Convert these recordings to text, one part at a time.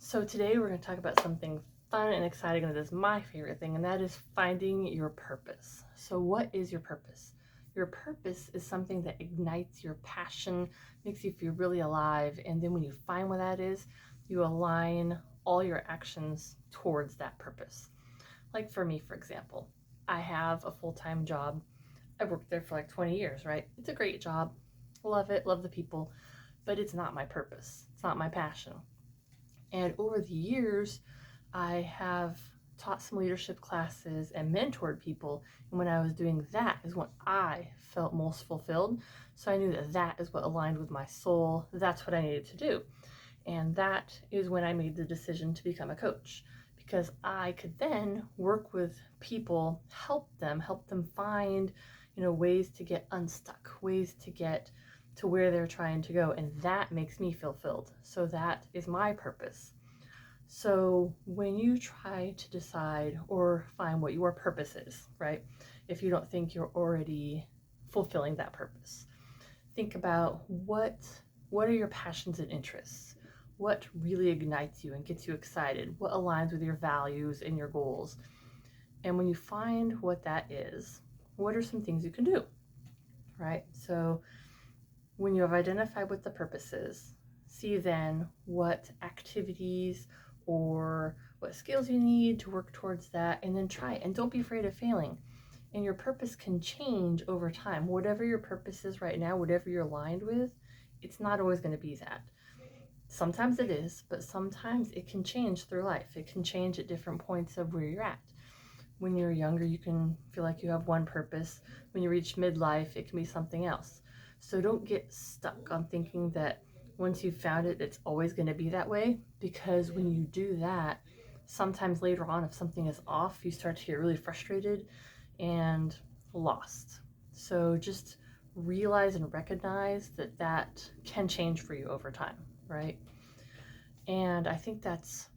So today we're going to talk about something fun and exciting that is my favorite thing, and that is finding your purpose. So what is your purpose? Your purpose is something that ignites your passion, makes you feel really alive, and then when you find what that is, you align all your actions towards that purpose. Like for me, for example, I have a full-time job. I've worked there for like 20 years, right? It's a great job. Love it, love the people, but it's not my purpose. It's not my passion. And over the years, I have taught some leadership classes and mentored people. And when I was doing that is when I felt most fulfilled. So I knew that that is what aligned with my soul. That's what I needed to do. And that is when I made the decision to become a coach, because I could then work with people, help them find, ways to get unstuck, ways to get to where they're trying to go. And that makes me feel filled. So that is my purpose. So when you try to decide or find what your purpose is, right? If you don't think you're already fulfilling that purpose, think about what are your passions and interests? What really ignites you and gets you excited? What aligns with your values and your goals? And when you find what that is, what are some things you can do, right? So when you have identified what the purpose is, see then what activities or what skills you need to work towards that, and then try it. And don't be afraid of failing. And your purpose can change over time. Whatever your purpose is right now, whatever you're aligned with, it's not always going to be that. Sometimes it is, but sometimes it can change through life. It can change at different points of where you're at. When you're younger, you can feel like you have one purpose. When you reach midlife, it can be something else. So don't get stuck on thinking that once you've found it, it's always going to be that way, because when you do that, sometimes later on, if something is off, you start to get really frustrated and lost. So just realize and recognize that that can change for you over time, right? And I think that's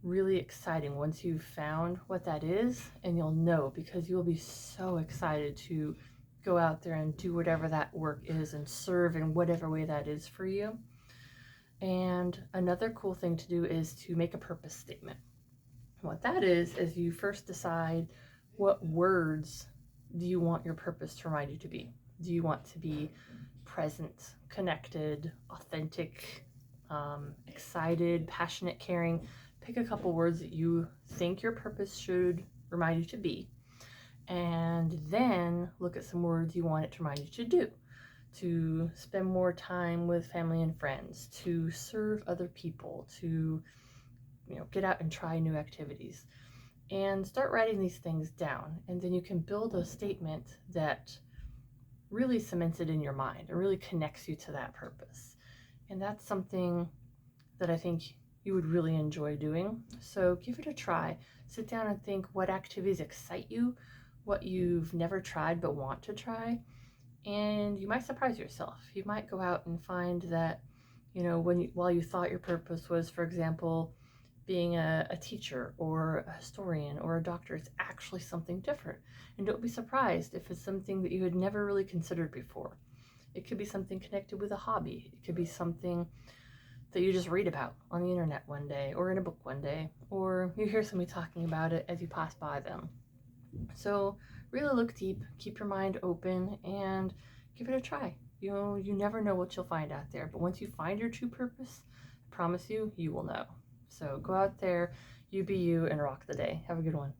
really exciting once you've found what that is, and you'll know, because you'll be so excited to go out there and do whatever that work is and serve in whatever way that is for you. And another cool thing to do is to make a purpose statement. What that is you first decide what words do you want your purpose to remind you to be. Do you want to be present, connected, authentic, excited, passionate, caring? Pick a couple words that you think your purpose should remind you to be, and then look at some words you want it to remind you to do. To spend more time with family and friends, to serve other people, to get out and try new activities. And start writing these things down, and then you can build a statement that really cements it in your mind and really connects you to that purpose. And that's something that I think you would really enjoy doing. So give it a try. Sit down and think what activities excite you, what you've never tried but want to try, and you might surprise yourself. You might go out and find that, while you thought your purpose was, for example, being a teacher or a historian or a doctor, it's actually something different. And don't be surprised if it's something that you had never really considered before. It could be something connected with a hobby. It could be something that you just read about on the internet one day, or in a book one day, or you hear somebody talking about it as you pass by them. So really look deep, keep your mind open, and give it a try. You never know what you'll find out there, but once you find your true purpose, I promise you, you will know. So go out there, you be you, and rock the day. Have a good one.